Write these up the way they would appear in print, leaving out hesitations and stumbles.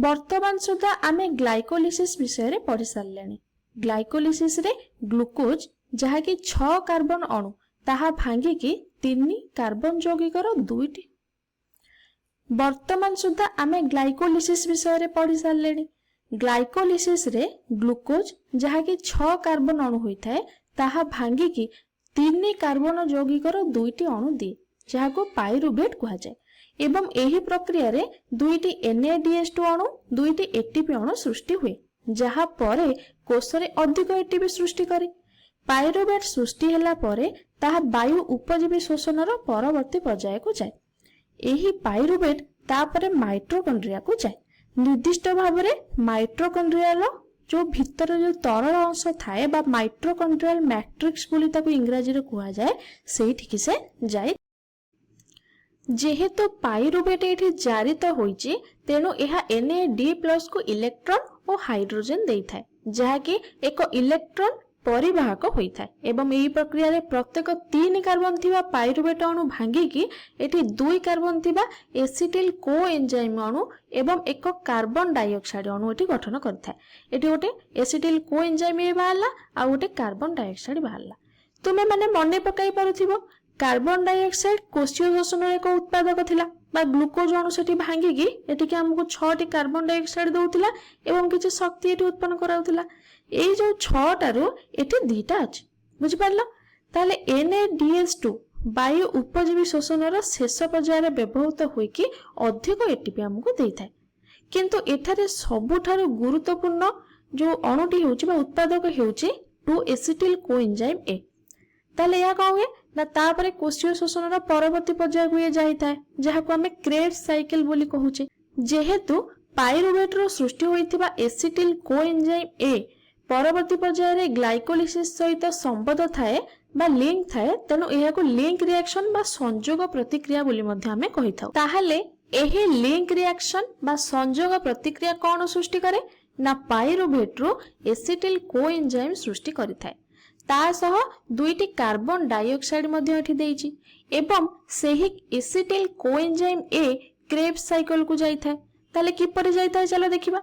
वर्तमान सुधा आमे ग्लाइकोलिसिस विषय पढ़ी सारे। ग्लाइकोलिसिस रे ग्लूकोज जहाँकि 6 कार्बन अणु ताहा भांगिकी 3 कार्बन यौगिकर 2टी। वर्तमान सुधा आमे ग्लाइकोलिसिस विषय पढ़ी सारे। ग्लाइकोलिसिस रे ग्लूकोज जहाँकि 6 कार्बन अणु होता है ताहा भांगिकी 3 कार्बन यौगिकर 2टी अणु दिए जहाँ पाइरुवेट कहा जाए। एवं एही प्रक्रिया रे 2टी NADH2 अणु 2टी ATP अणु सृष्टि हुए जहा परे कोष रे अधिक ATP सृष्टि करे। पाइरुवेट सृष्टि हैला परे ताहा वायु उपजीवी शोषण रो परवर्ती पर्याय को जाए। एही पाइरुवेट तापरे माइटोकॉन्ड्रिया को जाए। निर्दिष्ट भाव में माइटोकॉन्ड्रिया रो जो भीतर जो तरल अंश थाए बा माइटोकॉन्ड्रियल मैट्रिक्स बोली ताको इंग्रजी रे कहा जाए सेठी से जाए। जेहेतु पाइरुवेट एठी जारित होईची तेनु एहा Na++ को इलेक्ट्रॉन और हाइड्रोजन देइथाय जहाँकि एक इलेक्ट्रॉन परिवाहक होइथाय। एवं एही प्रक्रिया रे प्रत्येक 3 कार्बन थिबा पाइरुवेट अणु भांगिकी एठी 2 कार्बन थिबा एसिटिल कोएंजाइम अणु एवं एक कार्बन डाइऑक्साइड अणु एठी गठन करथाय। एठी गोटे एसिटिल कोएंजाइम बाहरला आ गोटे कार्बन डाइऑक्साइड बाहरला। तुमे माने मने पकाई पारुथिबो कार्बन डाइऑक्साइड कोशीय शोषण एक उत्पादक थिला बा ग्लूकोज अणु सेठी भांगिकी एठी के हमको 6टी कार्बन डाइऑक्साइड दउथिला एवं किछि शक्ति एठी उत्पन्न कराउथिला। एई जो 6टारु एठी 2टा अछि बुझि पारलो। ताले NADH2 वायु उपजीवी शोषणर शेष पर्याय रे व्यवहृत होई कि अधिक ATP हमको देइथाय। किंतु एठारे सबुठारु गुरुत्वपूर्ण जो अणुटी होउची बा उत्पादक हेउची 2 एसिटिल कोएंजाइम A। ताले या का हुए ना तापरे कोशीय शोषणर परवर्ती पर्याय को जाई थाए जहा को हमें क्रेब्स साइकिल बोली कहूचे। जेहेतु पाइरुवेट रो सृष्टि होइथिबा एसिटिल कोएंजाइम A परवर्ती पर्याय रे ग्लाइकोलिसिस सहित संबंध थाए बा लिंक थाए तेनु एहा को लिंक रिएक्शन बा संयोग प्रतिक्रिया बोली मध्ये हमें कहिथाउ। ताहाले एही लिंक रिएक्शन बा संयोग प्रतिक्रिया कोन सृष्टि करे ना पाइरुवेट रो एसिटिल कोएंजाइम सृष्टि करिथाए। ता सह 2टी कार्बन डाइऑक्साइड मध्ये एठी देइची एवं सेही acetyl coenzyme A Krebs cycle को जाई थाए। ताले किपरि जाई थाए चलो देखिबा।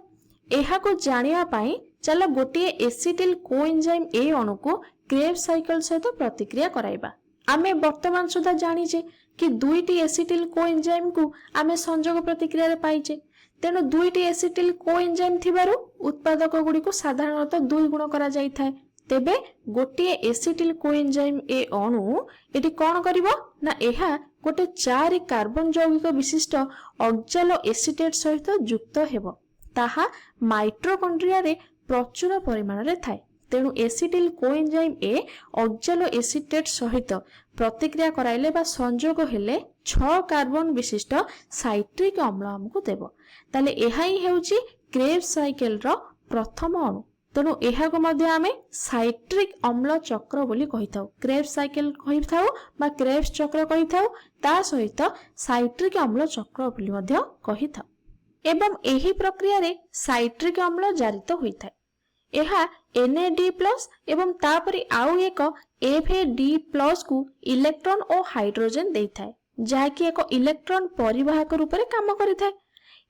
एहा को जानिया पई चलो गोटे एसिटिल कोएंजाइम A अणु को क्रेब्स साइकिल सहित प्रतिक्रिया कराइबा। आमे वर्तमान सुधा जानिचे कि 2टी एसिटिल कोएंजाइम को आमे संयोग प्रतिक्रिया रे पाइचे। तेनु 2टी एसिटिल कोएंजाइम थिबारु उत्पादक गुडी को साधारणतः 2 गुण करा जाई थाए। तेबे गोटे एसिटिल कोएंजाइम A अणु एटी कोन करिवो ना एहा गोटे 4 कार्बन यौगिक विशिष्ट ऑक्सैलो एसीटेट सहित युक्त हेबो। ताहा माइटोकॉन्ड्रिया रे प्रचुर परिमाण रे थाए। तेनु acetyl coenzyme A oxaloacetate सहित प्रतिक्रिया कराइले बा संयोग हेले 6 कार्बन विशिष्ट साइट्रिक अम्ल हमकु देबो। ताले एहा ही हेउची क्रेब्स साइकिल रो प्रथम अणु। तेणु एहा को मध्य आमे साइट्रिक अम्ल चक्र बोली कहिथाउ। क्रेब्स साइकिल कहिथाउ बा क्रेब्स चक्र कहिथाउ ता सहित साइट्रिक अम्ल चक्र बोली मध्य कहिथाउ। एवं एही प्रक्रिया रे साइट्रिक अम्ल जारित होइथाय। एहा NAD+ एवं तापरि आउ एक FAD+ को इलेक्ट्रॉन और हाइड्रोजन देइथाय जाकी एक इलेक्ट्रॉन परिवाहक रूप रे काम करिथाय।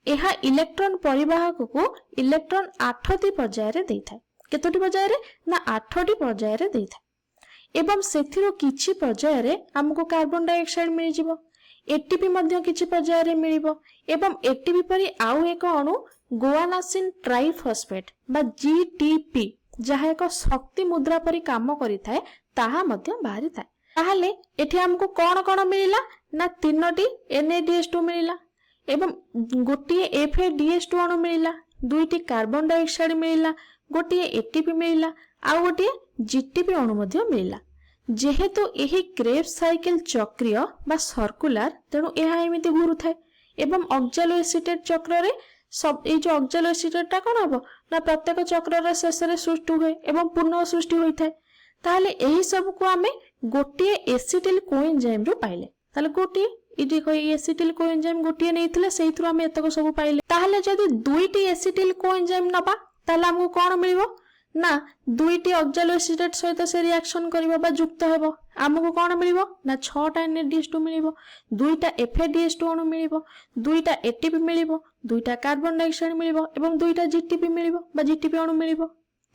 एहा इलेक्ट्रॉन परिवाहक को इलेक्ट्रॉन 8टी पर्याय रे देइथाय। केतोटी पर्याय रे ना 8टी पर्याय रे देइथाय। एवं सेथिरो किछि पर्याय रे हमको कार्बन डाइऑक्साइड मिलि जिवो। ATP मध्य किछि पर्याय रे मिलिबो एवं ATP परि आउ एक अणु गुआनासिन ट्राइफॉस्फेट बा GTP जहा एक शक्ति मुद्रा परि काम करिथाय ताहा मध्य बाहरी थाय। ताहाले एठी हमको कोन कोन मिलिला ना 3टी NADH2 मिलिला एवं गोटे FADH2 अणु मिलिला 2टी कार्बन डाइऑक्साइड मिलिला गोटे ATP मिलिला आ गोटे GTP अणु मध्य मिलिला। जेहेतु एही क्रेब्स साइकिल चक्रीय बा सर्कुलर तेणु एहा एमिति घुरु थाए एवं ऑक्सैलो एसीटेट चक्र रे सब ए जो ऑक्सैलो एसीटेट कोन हबो ना प्रत्येक चक्र रे शेष रे सृष्टि हुए एवं पुनः सृष्टि होई थाए। ताले एही सब को आमे गोटे एसिटिल कोएंजाइम रो पाइले। ताले गोटे इडी कोई एसिटिल कोएंजाइम गोटे नेइथिले सेहिथु आमे एतक सब पाइले। ताले जदी 2टी एसिटिल कोएंजाइम नबा ताले हमको कोन मिलिबो ना दुईटी ऑक्सालोएसिटेट सहित से रिएक्शन करिबा बा युक्त हेबो आमको कौन मिलिबो ना 6टा NADH2 मिलिबो 2टा FADH2 अणु मिलिबो 2टा ATP मिलिबो 2टा कार्बन डाइऑक्साइड मिलिबो एवं 2टा GTP मिलिबो बा GTP अणु मिलिबो।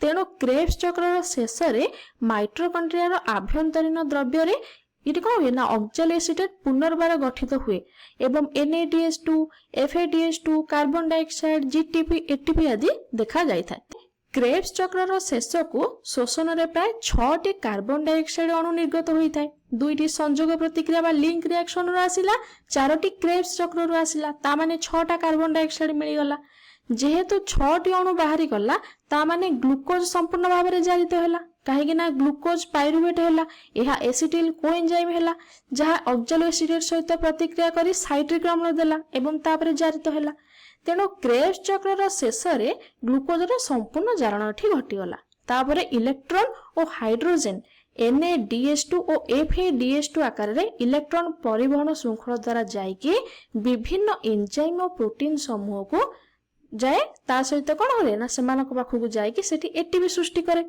तेणु क्रेब्स चक्र शेष रे माइटोकॉन्ड्रिया रो आभ्यंतरीण द्रव्य रे ये कौन हुए ना ऑक्सालोएसिटेट पुनर्बार गठित हुए एवं NADH2 FADH2 carbon dioxide GTP ATP आदि देखा जाय था। क्रेब्स चक्र शेष को शोषण रे प्राय 6टी कार्बन डाइऑक्साइड अणु निर्गत होता है 2टी संयोग प्रतिक्रिया बा लिंक रिएक्शन रो आसिला 4टी क्रेब्स चक्र रो आसिला ता माने 6टा कार्बन डाइऑक्साइड मिली गला जेहेतु 6टी अणु बाहरी गला ता माने ग्लूकोज संपूर्ण भाव में जारित होला कहीं ना ग्लूकोज पाइरुवेट होला यह एसिटिल कोएंजाइम होला जहाँ ऑक्सालोएसिटेट सहित प्रतिक्रिया करी साइट्रिक अम्ल देला एवं तापर जारित होला। तेणु क्रेब्स चक्र शेष रे ग्लूकोज रो संपूर्ण जारण घटीगला तापर इलेक्ट्रॉन और हाइड्रोजन NADH2 और FADH2 आकार रे इलेक्ट्रॉन परिवहन श्रृंखला द्वारा जाइके विभिन्न एंजाइम और प्रोटीन समूह को जाए ता सहित कौन हो ना से पाखक जाइए एटीपी सृष्टि करे।